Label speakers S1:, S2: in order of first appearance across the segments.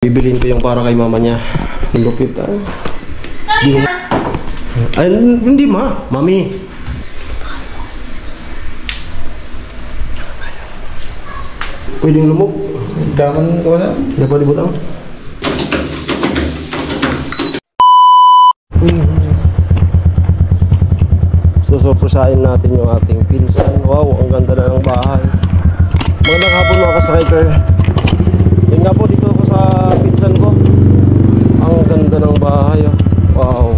S1: Bibilin ko yung para kay mama niya. Lupit ah. Ay, hindi mami. Pwedeng lumog.
S2: Daman ko na.
S1: Hindi pwede butang. Susurpresahin natin yung ating pinsan. Wow, ang ganda na ng bahay. Magandang hapon mga ka-striker. Yun nga po, dito ako sa pinsan ko. Ang ganda ng bahay oh. Wow.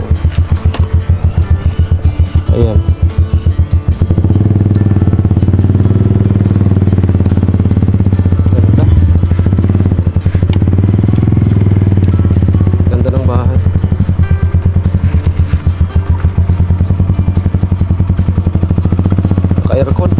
S1: Ayan. Ganda. Ganda ng bahay. Naka-aircon.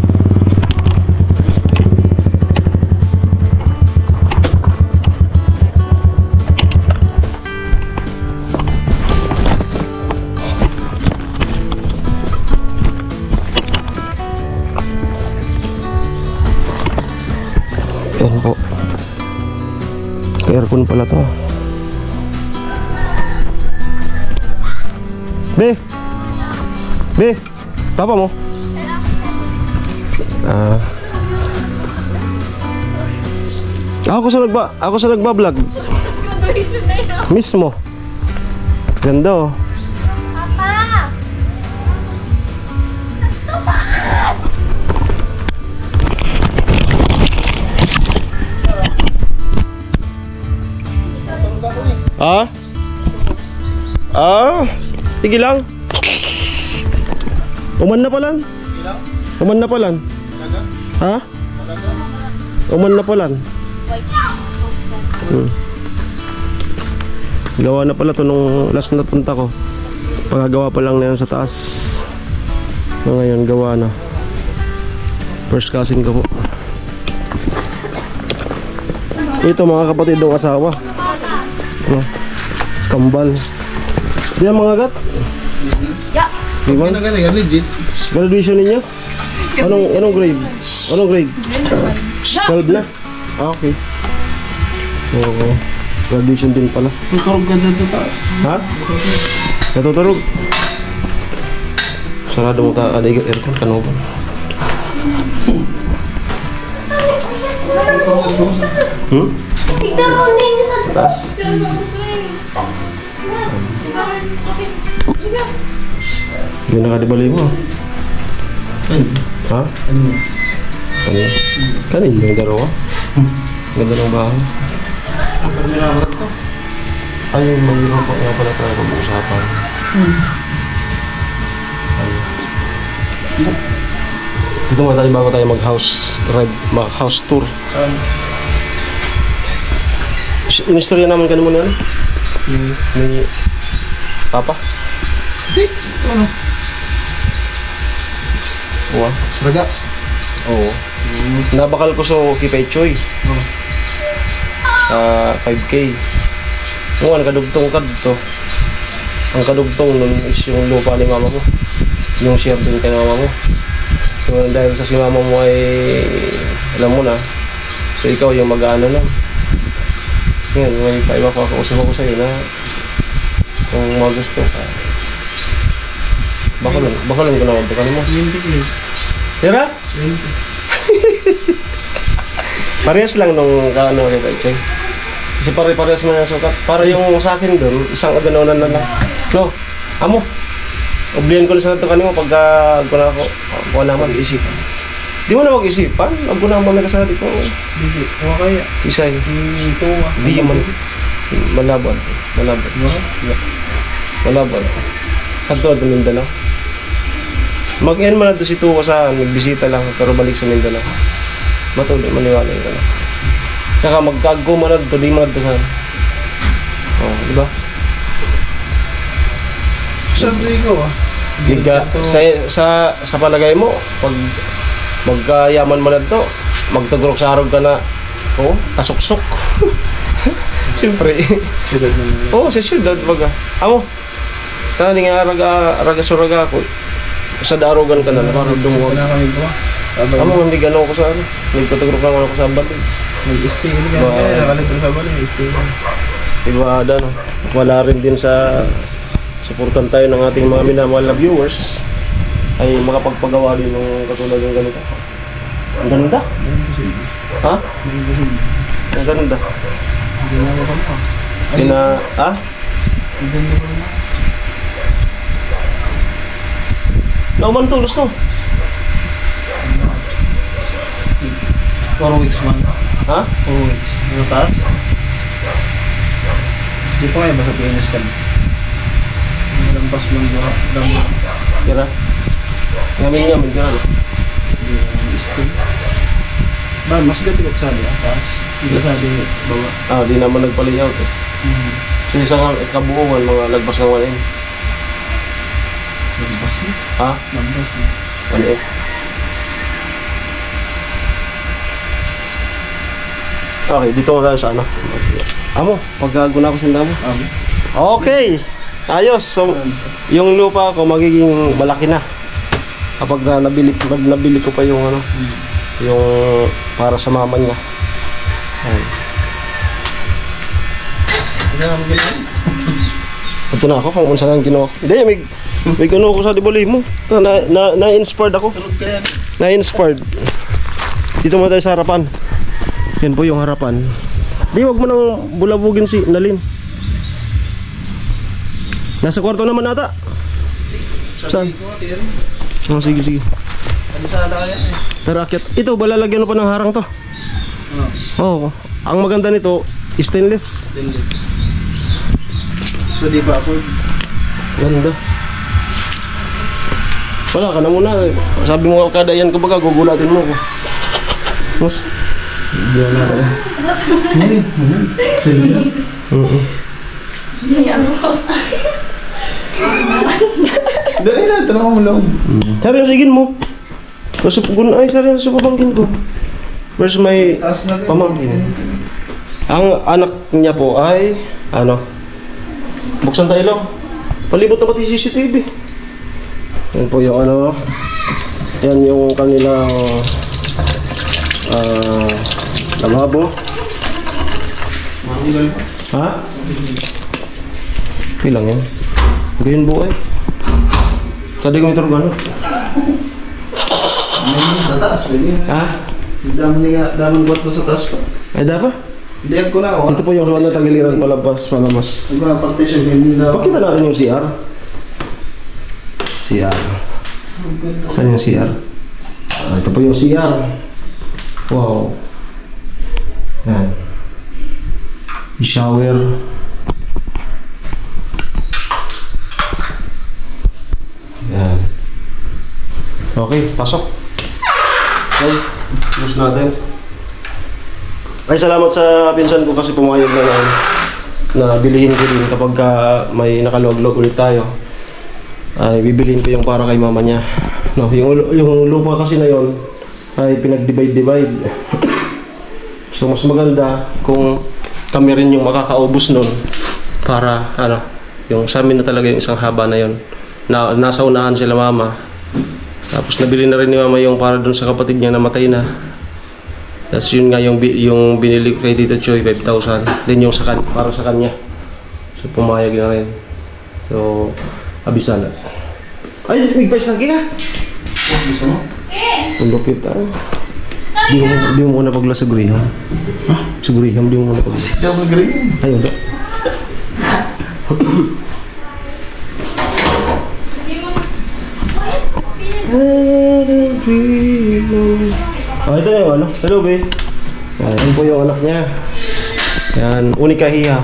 S1: Ayan po. Aircon pala to. Be, tapa mo? Ako sa nagba-vlog. Mismo. Ganda oh. Sige lang. Uman na palan. Uman na palan. Ha? Uman na palan. Gawa na pala to nung last na punta ko. Pagagawa pa lang na yan sa taas. Ngayon gawa na. First cousin ko po. Ito mga kapatid ng asawa. Kambal. Diyan mga gat.
S2: Di ba? Legit.
S1: Graduation ninyo? Anong grade? Anong grade? 12 na? Okay. Oo. Graduation din pala.
S2: Tuturog ka dyan ito.
S1: Ha? Natutulog? Sarado mo ta. Ada aircon ka ba? Taas. Hindi nakadibali mo. Ha? Kanin yung dalawa? Ganda ng bahay. Ay, mayroon pa nga pala tayo pag-uusapan. Dito nga tayo bago tayo mag-house tour. Inistorya naman ka naman yan? May papa?
S2: Hindi. Ano?
S1: Uwa?
S2: Raga?
S1: Oo. Nabakal ko sa Kipay Choy. Sa 5K. Ang kadugtong ka dito. Ang kadugtong nun is yung lupa ni mama mo. Yung share din kay mama mo. So dahil sa si mama mo ay alam mo na. So ikaw yung mag-ano lang. Ngayon, may paiba ko kausap ako sa'yo na kung magusto ka. Baka lang ko na wabdo ka mo. Tira? Parehas lang nung kaano kay Paichoy. Kasi pare-parehas mo na sukat. Para yung sa akin doon, isang aganonan na lang. No, amo. Oblihan ko na sa ito kanimo pagka ko na ako. Ako naman.
S2: Mag-iisipan.
S1: Di mo na mag-isipan? Ako naman may kasali ko.
S2: Isip. Ano kaya?
S1: Isay.
S2: Si Tuwa.
S1: Di man. Malabon. Kanto at Mindanao. Mag-end man na ito si Tuwa sa nagbisita lang pero balik sa Mindanao. Matuloy, maniwala yun na. Saka magkago man na ito, di man ito sa diba?
S2: Sabi ko
S1: Liga, sa palagay mo, pag magkayaman man na ito, magtugurok sa arog ka na kasuksok. Siyempre. Sa syudad baga. Amo. Tani nga raga suraga ako. Sa darogan ka na, parang dumuwag.
S2: Wala kami ba?
S1: Amo, hindi gano'n ko sa ano. Nagpatugurok lang ako sa abad.
S2: Nag-stay ka
S1: Wow.
S2: kaya. Nakalagay sa bali. Stay ka.
S1: Diba, no? Wala rin din sa suportan tayo ng ating mga minamahal na viewers ay makapagpagawa din ng katulad ng ganito. Ang ganda. Ha? Ang ganda.
S2: Ginawa ka mo.
S1: Ha?
S2: Ang ganda ko naman.
S1: Nauman tulos no?
S2: 4 weeks man.
S1: Ha?
S2: 4 weeks. Ano taas? Di pa kaya basta pinis ka. Lampas mo yung damo.
S1: Kira? Ngamin ka na.
S2: Hindi ang stay. Ba, mas gabi ko sabi taas. Hindi sabi bawa.
S1: Di naman nagpa-layout eh. So isang kabuuan, mga lagpas ng 1M.
S2: Lampas niya.
S1: Ha?
S2: Lampas niya.
S1: 1M. Okay, dito mo tayo sa ano. Amo, pagkaguna ko sa damo. Okay! Ayos! So, yung lupa ko magiging malaki na. Kapag nabili ko pa yung ano, yung para sa mama niya. Ayan.
S2: Ano ang ginawa?
S1: Ito na ako kung unsa ang ginawa ko. Hindi, may gano'n ko sa dibali mo. Na-inspired ako.
S2: Tulog ka yan.
S1: Na-inspired. Dito mo tayo sa harapan. Yan po yung harapan. Di, wag mo nang bulabugin si Nalin. Nasa kwarto naman ata. Saan?
S2: Sabi ko, tira.
S1: Oh, sige.
S2: Ano sa ala kaya eh?
S1: Tara, akyat. Ito, balalagyan mo pa ng harang to. Oh, ang maganda nito, stainless.
S2: So di ba ako?
S1: Ganda. Wala ka na muna. Sabi mo kada yan kumbaga gugulatin mo ko. Mas. Diyan na ka.
S2: Dali na, tanong mo lang.
S1: Sari yung sigin mo. Kasi ay sari yung sa pamangkin ko. Where's my
S2: Taas na rin.
S1: pamangkin? Ang anak niya po ay ano? Buksan tayo lang. Palibot na pati CCTV. Yan po yung ano. Yan yung kanilang lababo. Ha? Ilang yan? Ganyan buhay. Tadi ko ito gano'n.
S2: Sa taas, pwede.
S1: Ha?
S2: Daming buhat sa taas ko.
S1: Ay dapat?
S2: Lihat ko na ako.
S1: Ito po yung ruwan na tagiliran palabas.
S2: Hindi ko na partition. Hindi na
S1: Pakita natin yung CR. CR. Saan yung CR? Ito po yung CR. Wow. Yan. Shower. Yan. Okay, pasok. Okay, close natin. Ay, salamat sa pinsan ko kasi pumayag na bilihin ko din kapag may nakalog-log ulit tayo. Ay, bibilihin ko yung para kay mama niya. No, yung lupa kasi na yon ay pinag-divide. So, mas maganda kung kami rin yung makakaubos nun para, yung sa amin na talaga yung isang haba na yon. Nasa unahan sila mama. Tapos nabili na rin ni mama yung para dun sa kapatid niya na matay na. Tapos yun nga yung binili ko kay Tito Choy, 5,000. Then yung para sa kanya. So pumayag na rin. So, abisa na. Ay, bigpais lagi ka?
S2: gusto mo?
S1: Pulupit tayo. Di mo muna pagla sa guriham. Ha? Sa guriham, di mo muna pagla.
S2: Hindi ako magaling.
S1: Ayun ba? Oh, ito na yung ano. Hello, babe. Yan po yung anak niya. Yan, unika hiya.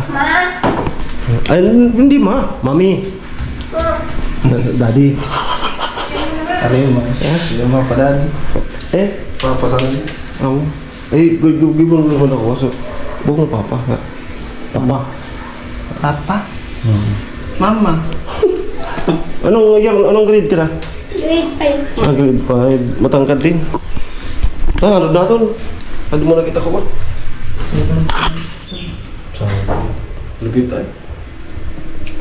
S1: Ay, hindi ma. Mami. Daddy.
S2: Ano yun mga? Yung mga padaan. Papasalan niya.
S1: Ako. Gibon naman ako. So, buong papa. Papa.
S2: Papa? Mama?
S1: Anong grade ka na?
S3: Grade 5.
S1: Grade 5. Matangkad din. Ano na ito? Hindi mo nakita ko ba? Lupit tayo.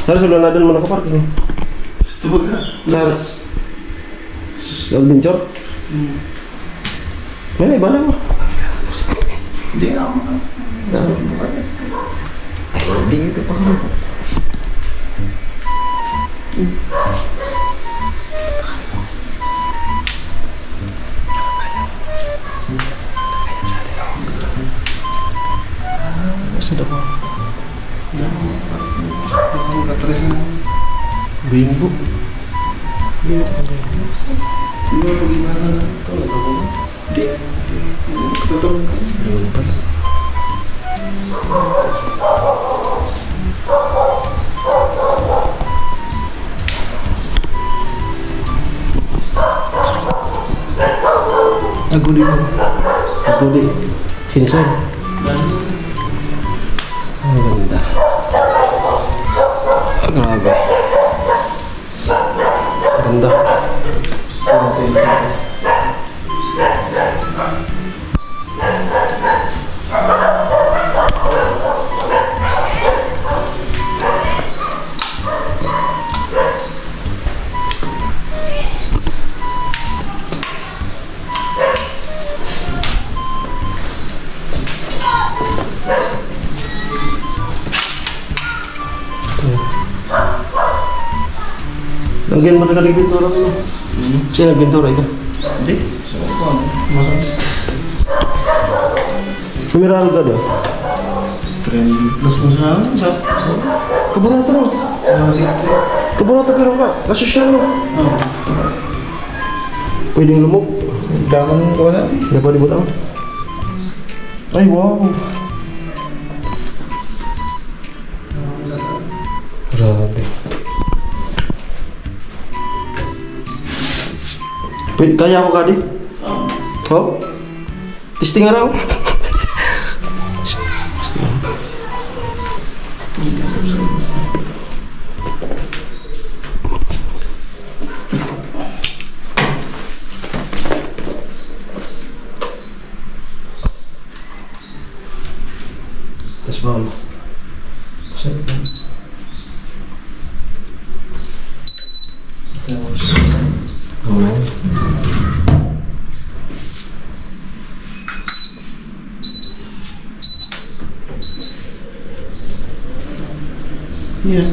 S1: Sari, sa lanadan mo nakaparking.
S2: Gusto mo ka?
S1: Sari. Alvin Chor? May iba na mo.
S2: Hindi na ako.
S1: Dito pa. Sedap. Bimbo.
S2: Aguli mo.
S1: Aguli. Sensor. Ang ganda. Grabe. Ganda. Lagyan mo na ng bintura mo. Siya nagbintura ito.
S2: Hindi. So, masang.
S1: Sumiral ka daw.
S2: Trend plus mo sa
S1: Kaburato mo. Kaburato pero ka. Kasosyal mo. Pwedeng lumog.
S2: Daman ko na.
S1: Hindi pa libot ako. Ay, wow. Grabe. Pwede, kaya ako kadi? Oh? Testing araw? Tes bawah.
S2: Iya.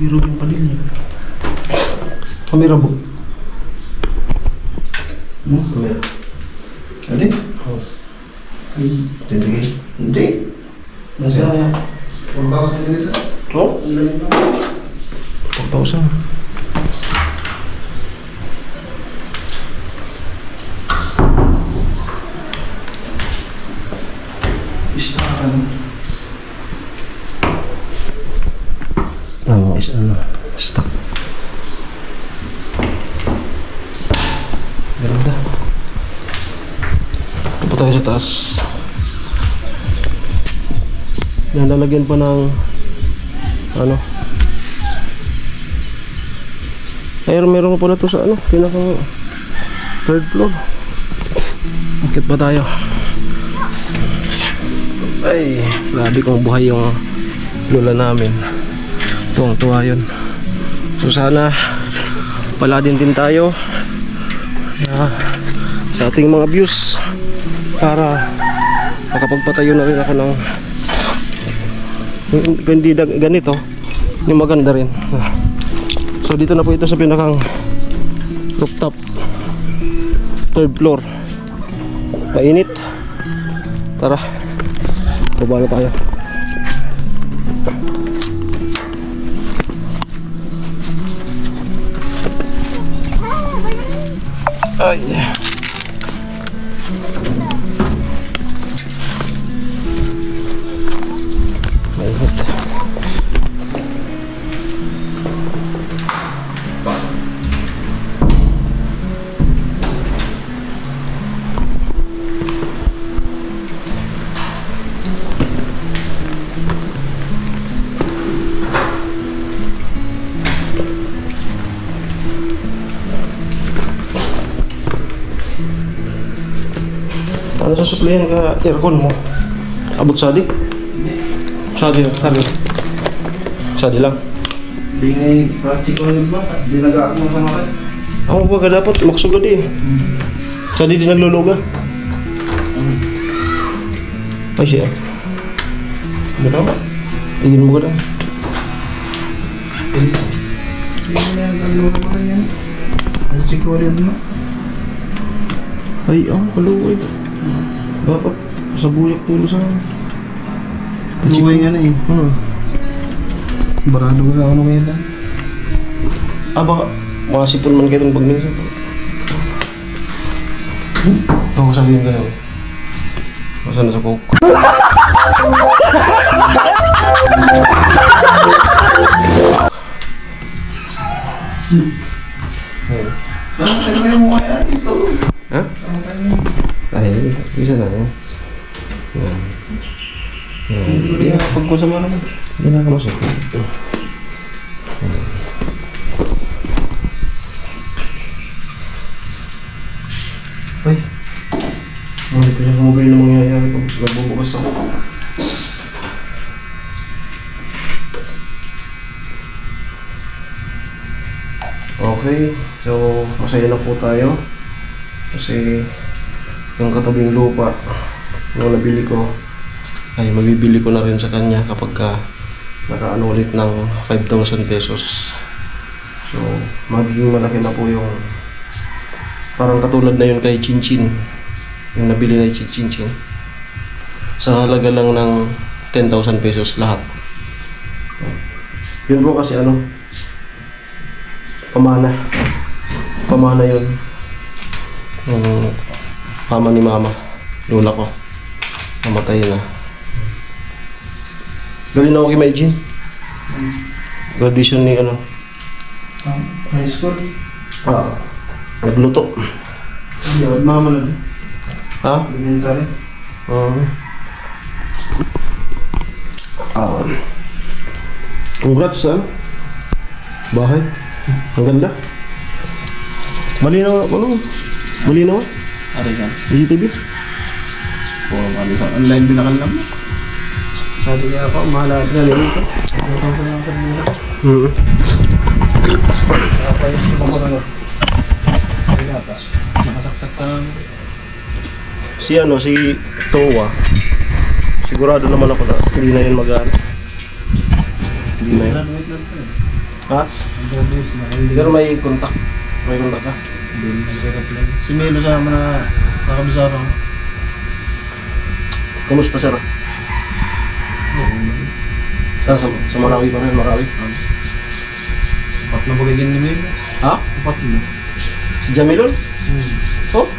S1: Si Robin Padilla. Kamera bu. Kamera.
S2: Ada?
S1: Oh.
S2: Hindi. Hindi. Nasa 4,000 din sa.
S1: Oh? 4,000. Ano, stuck. Ganda. Ito pa tayo sa taas. Nalagyan pa ng ano. Ay, meron pa pala ito sa ano, pinaka third floor. Akit pa tayo. Ay, grabe kong buhay yung lola namin. Tuwang-tuwa yun. So sana pala din tayo sa ating mga views para makapagpatayo na rin ako ng hindi ganito yung maganda rin. So dito na po ito sa pinakang rooftop third floor. Mainit. Tara, baba na tayo. Ay. Ano sa suplayan ka aircon mo? Abot sadi? Sadi lang.
S2: Di ngay practical ba? Di nag-aak mo sa mga.
S1: Ako ba ka dapat maksugod eh. Sadi di nagluluga. Ay siya. Ano ba? Iyon mo ka lang.
S2: Di nga ano naman yan. Ano siguro yun mo?
S1: Ay, kaluway. Dapat sa buyak tulo sa
S2: Luway nga na eh. Barado ka ano ngayon lang.
S1: Baka makasipon man kayo itong pagminsan. Ako sabihin ka lang. Masa na sa coke.
S2: Parang kayo mo kaya ito.
S1: Ha? Ay, bisa na yan. Yan.
S2: Hindi na pagkusama naman.
S1: Hindi na ako masuk. Ay. Hindi ko na kumabay na mangyayari pag nagbubukas ako. Okay, so masaya na po tayo. Kasi yung katabing lupa nung nabili ko ay mabibili ko na rin sa kanya kapag nakaano ulit ng 5,000 pesos. So magiging malaki na po yung parang katulad na yun kay Chinchin, yung nabili na yung Chinchin sa halaga lang ng 10,000 pesos lahat. Yun po kasi ano, pamana yun yung mama ni mama, lola ko, namatay na. Galing na ako kay Maijin. Graduation ni ano,
S2: High school?
S1: nagluto.
S2: Hindi, mama na din.
S1: Ha?
S2: Elementary?
S1: Congrats sa bahay. Ang ganda. Malinaw ano? Malinaw?
S2: Ari ka.
S1: CCTV?
S2: Oo, ano sa online binakan lang mo. Sabi niya ako, mahalad na rin ito. Ano ka pa lang kanina? Nakapayos ko pa ano. Ay yata. Nakasaksak ka lang.
S1: Si Towa. Sigurado naman ako na hindi na yun mag-ano. Hindi na yun.
S2: Graduate lang ka.
S1: Ha?
S2: Graduate na.
S1: Pero may kontak. May kontak ka.
S2: Hindi, nag-apply. Si Melo sa mga nakabisara ko.
S1: Kumusta sir? Saan? Sa Marawi pa rin? Marawi?
S2: Apat na bagay ni Melo.
S1: Ha?
S2: Apat na.
S1: Si Jamilon? Oh?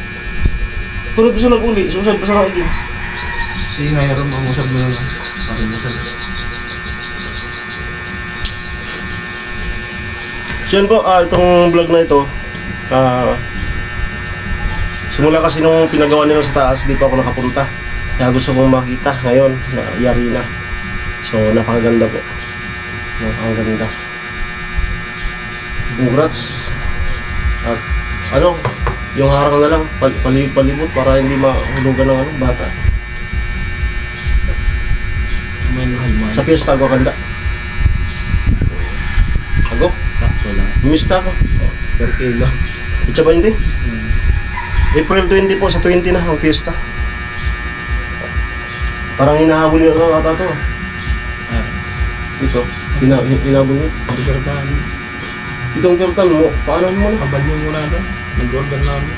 S1: Kung ito siya nag-uli, susad pa sa akin.
S2: Si Hiram, ang usap mo na lang. Parang usap.
S1: So yun po, itong vlog na ito, simula kasi nung pinagawa nila sa taas, di pa ako nakapunta. Kaya gusto kong makita ngayon na yari na. So napakaganda po. Napakaganda. Congrats. At ano, yung harang na lang, palibot para hindi mahulugan ng bata.
S2: May halman.
S1: Sa piyesta ako kanda. Ako?
S2: Sakto lang.
S1: Mista ako.
S2: Per kilo.
S1: Itsa ba hindi? April 20 po, sa 20 na ang piyesta. Parang hinahabol yun ata to. Ito, hinahabol yun.
S2: Hindi kartaan.
S1: Itong kartan mo, paano mo na?
S2: Kabal mo muna ito. Nag-order na ako.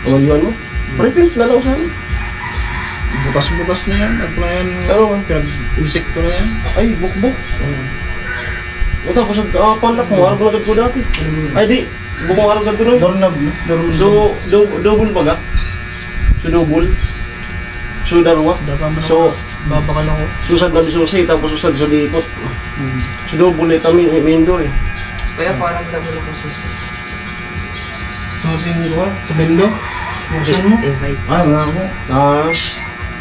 S1: Kawalyuan mo? Refill na lang saan?
S2: Butas-butas na yan. At na yan.
S1: Ano ba?
S2: Insekto na yan.
S1: Ay, bukbok. O tapos, panlak mo, harap agad ko dati. Ay di, bukong harap agad ko nun.
S2: Doorknob.
S1: So, double ba ga? So, double. So, darwa. So,
S2: babakal ako.
S1: susad na bisusi, tapos susad sa diipot. So, double ito, main door eh.
S3: Kaya parang labulok ko siya.
S2: Susing ko, sa bendo. Gusto mo?
S3: Invite.
S2: Ay, wala ako.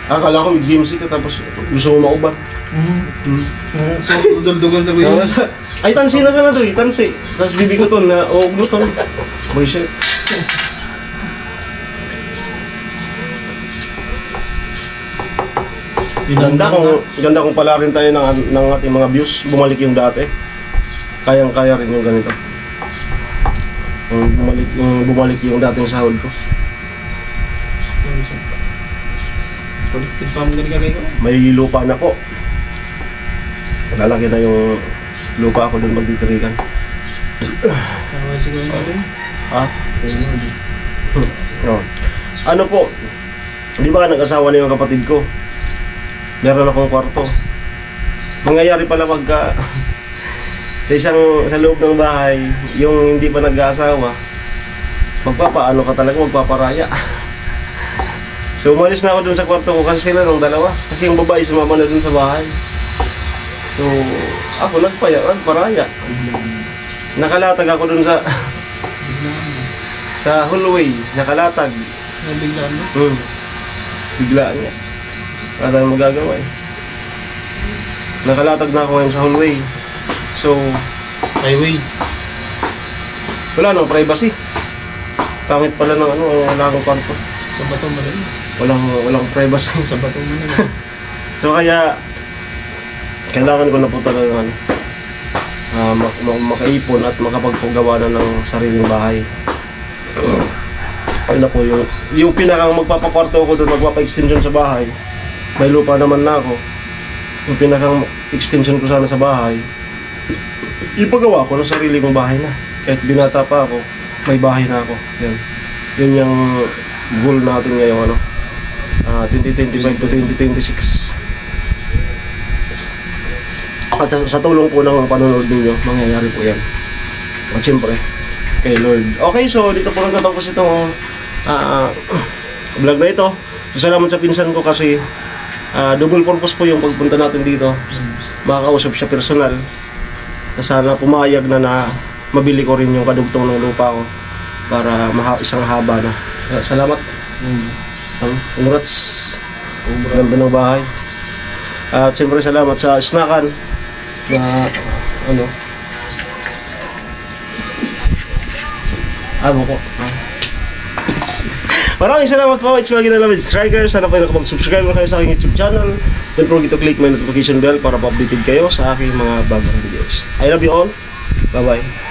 S1: Akala ko may game sick tapos gusto mo mauban.
S2: So, duduldugan sa kuya.
S1: Ay, tansi na sana doy, tansi. Tapos bibiguton na, guton. Bullshit. Ganda kung pala rin tayo ng ating mga views, bumalik yung dati. Kayang-kaya rin yung ganito. Bumalik yung dating sahod ko.
S2: Productive pa mo ganun kagay ko.
S1: May lupa na po. Lalaki na yung lupa ako doon magtitirikan.
S2: Tama siguro na din.
S1: Ha? No. Ano po? Di ba nag-asawa na yung kapatid ko? Meron akong kwarto. Mangyayari pala pagka sa loob ng bahay, yung hindi pa nag-aasawa, magpapaano ka talaga, magpaparaya. So umalis na ako dun sa kwarto ko kasi sila nung dalawa. Kasi yung babae sumama na dun sa bahay. So ako nagparaya. Nakalatag ako dun sa hallway, nakalatag.
S2: Biglaan mo?
S1: Biglaan niya. Wala tayong magagawa eh. Nakalatag na ako ngayon sa hallway. So,
S2: Highway.
S1: wala nang privacy. Pangit pala ng wala akong kwarto.
S2: Sa batong malay.
S1: Walang privacy.
S2: Sa batong malay.
S1: So kaya, kailangan ko na po talaga makaipon at makapagpagawa na ng sariling bahay. Ano po yung pinakang magpapakwarto ko doon, magpapa-extension sa bahay. May lupa naman na ako. Yung pinakang extension ko sana sa bahay, ipagawa ko ng sarili kong bahay na. Kahit binata pa ako, may bahay na ako. Yun yung goal natin ngayon 2025 to 2026. At sa tulong po ng panonood ninyo, mangyayari po yan. At siyempre, kay Lord. Okay, so dito po nagtatapos itong vlog na ito. Salamat sa pinsan ko kasi double purpose po yung pagpunta natin dito. Makakausap siya personal. Na sana pumayag na mabili ko rin yung kadugtong ng lupa ko para isang haba na. Salamat. Congrats. Ganda ng bahay. At siyempre salamat sa snackan na ko. Maraming salamat po. It's Maggie Nalamid Striker. Sana po nakapag-subscribe na kayo sa aking YouTube channel. Don't forget to click my notification bell para pa-updated kayo sa aking mga bagong videos. I love you all. Bye-bye.